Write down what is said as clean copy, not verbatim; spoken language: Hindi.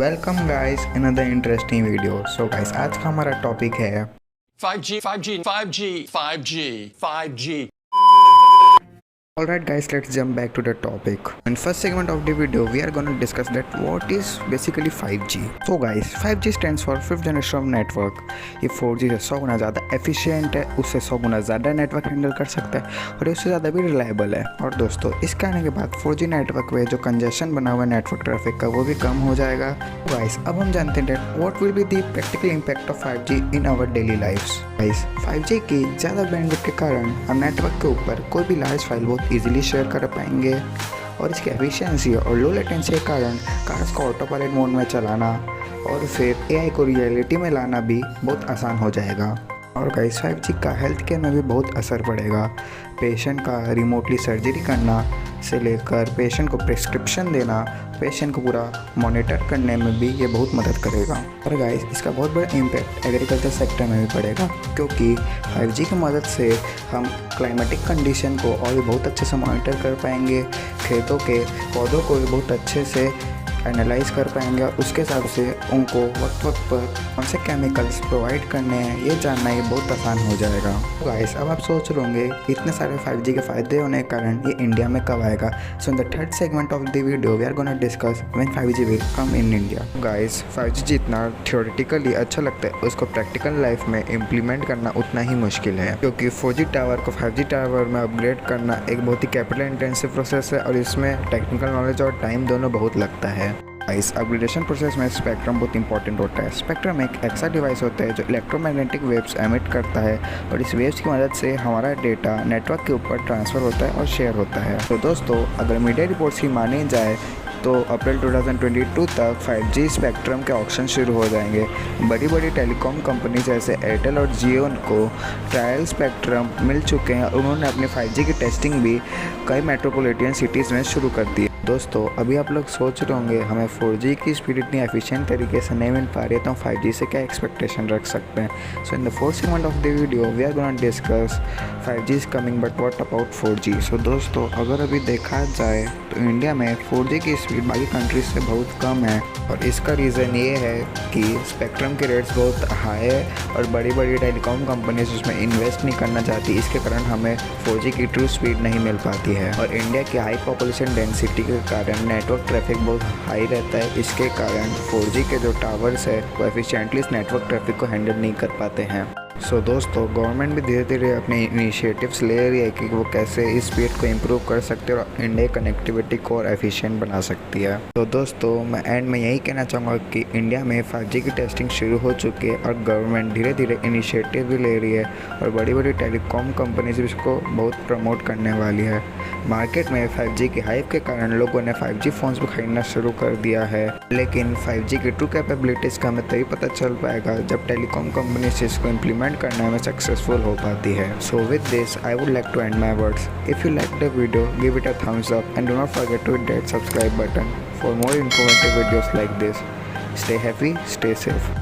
Welcome guys another interesting video. So guys आज का हमारा टॉपिक है 5G, 5G, 5G, 5G, 5G. Alright guys, let's jump back to the topic. In first segment of the video, we are gonna discuss that what is basically 5G. So guys, 5G stands for fifth generation of network. ये 4G से 100 गुना ज़्यादा एफिशिएंट है, उससे 100 गुना ज़्यादा नेटवर्क हैंडल कर सकता है और उससे ज़्यादा भी रिलायबल है। और दोस्तों इसके आने के बाद 4G नेटवर्क में जो कंजेशन बना हुआ है नेटवर्क ट्रैफिक का वो भी कम हो जाएगा। तो गाइस अब हम जानते हैं what will be the practical impact of 5G इन our daily lifes. Guys 5G की ज़्यादा बैंडविड्थ के कारण हम नेटवर्क के ऊपर कोई भी लार्ज फाइल बहुत इजीली शेयर कर पाएंगे और इसकी एफिशिएंसी और लो लेटेंसी के कारण कार्स को ऑटो पायलट मोड में चलाना और फिर एआई को रियलिटी में लाना भी बहुत आसान हो जाएगा। और गाइस 5G का हेल्थ केयर में भी बहुत असर पड़ेगा। पेशेंट का रिमोटली सर्जरी करना से लेकर पेशेंट को प्रिस्क्रिप्शन देना, पेशेंट को पूरा मॉनिटर करने में भी ये बहुत मदद करेगा। और गाइस इसका बहुत बड़ा इम्पैक्ट एग्रीकल्चर सेक्टर में भी पड़ेगा क्योंकि 5G की मदद से हम क्लाइमेटिक कंडीशन को और भी बहुत अच्छे से मॉनिटर कर पाएंगे, खेतों के पौधों को भी बहुत अच्छे से एनालाइज कर पाएंगे और उसके हिसाब से उनको वक्त वक्त पर कौन से केमिकल्स प्रोवाइड करने हैं ये जानना ये बहुत आसान हो जाएगा। तो गाइस अब आप सोच रहे होंगे इतने सारे 5G के फ़ायदे होने के कारण ये इंडिया में कब आएगा। So in the third segment of the video we are gonna discuss when 5G will come in India. Guys 5G जितना थियोरेटिकली अच्छा लगता है उसको प्रैक्टिकल लाइफ में इम्प्लीमेंट करना उतना ही मुश्किल है क्योंकि 4G टावर को 5G टावर में अपग्रेड करना एक बहुत ही कैपिटल इंटेंसिव प्रोसेस है और इसमें टेक्निकल नॉलेज और टाइम दोनों बहुत लगता है। इस अपग्रेडेशन प्रोसेस में स्पेक्ट्रम बहुत इंपॉर्टेंट होता है। स्पेक्ट्रम एक ऐसा डिवाइस होता है जो इलेक्ट्रोमैग्नेटिक वेव्स एमिट करता है और इस वेव्स की मदद से हमारा डेटा नेटवर्क के ऊपर ट्रांसफ़र होता है और शेयर होता है। तो दोस्तों अगर मीडिया रिपोर्ट्स की मानी जाए तो अप्रैल 2022 तक 5G स्पेक्ट्रम के ऑक्शन शुरू हो जाएंगे। बड़ी बड़ी टेलीकॉम कंपनी जैसे एयरटेल और जियो को ट्रायल स्पेक्ट्रम मिल चुके हैं और उन्होंने अपनी 5G की टेस्टिंग भी कई मेट्रोपॉलिटन सिटीज़ में शुरू कर दी है। दोस्तों अभी आप लोग सोच रहे होंगे हमें 4G की स्पीड इतनी एफिशिएंट तरीके से नहीं मिल पा रही है तो हम 5G से क्या एक्सपेक्टेशन रख सकते हैं। So in the fourth segment of the video we are gonna discuss 5G is coming but what about 4G। So दोस्तों अगर अभी देखा जाए तो इंडिया में 4G की स्पीड बाकी कंट्रीज से बहुत कम है और इसका रीज़न ये है कि स्पेक्ट्रम के रेट्स बहुत हाई है और बड़ी बड़ी टेलीकॉम कंपनीज उसमें इन्वेस्ट नहीं करना चाहती। इसके कारण हमें 4G की ट्रू स्पीड नहीं मिल पाती है और इंडिया की हाई पॉपुलेशन डेंसिटी के कारण नेटवर्क ट्रैफिक बहुत हाई रहता है। इसके कारण 4G के जो टावर्स है वो एफिशिएंटली इस नेटवर्क ट्रैफिक को हैंडल नहीं कर पाते हैं। सो दोस्तों गवर्नमेंट भी धीरे धीरे अपने इनिशिएटिव्स ले रही है कि वो कैसे इस स्पीड को इम्प्रूव कर सकते हैं और इंडिया कनेक्टिविटी को और एफिशिएंट बना सकती है। तो दोस्तों मैं एंड में यही कहना चाहूँगा कि इंडिया में 5G की टेस्टिंग शुरू हो चुकी है और गवर्नमेंट धीरे धीरे इनिशिएटिव भी ले रही है और बड़ी बड़ी टेलीकॉम कंपनीज भी इसको बहुत प्रमोट करने वाली है। मार्केट में 5G की हाइप के कारण लोगों ने 5G फ़ोन्स भी खरीदना शुरू कर दिया है, लेकिन 5G की ट्रू कैपेबिलिटीज़ का हमें तभी पता चल पाएगा जब टेलीकॉम कंपनीज इसको इम्प्लीमेंट करने में सक्सेसफुल हो पाती है। So with this I would like to end my words. If you like the video give it a thumbs up and do not forget to hit that subscribe button for more informative videos like this. Stay happy, stay safe.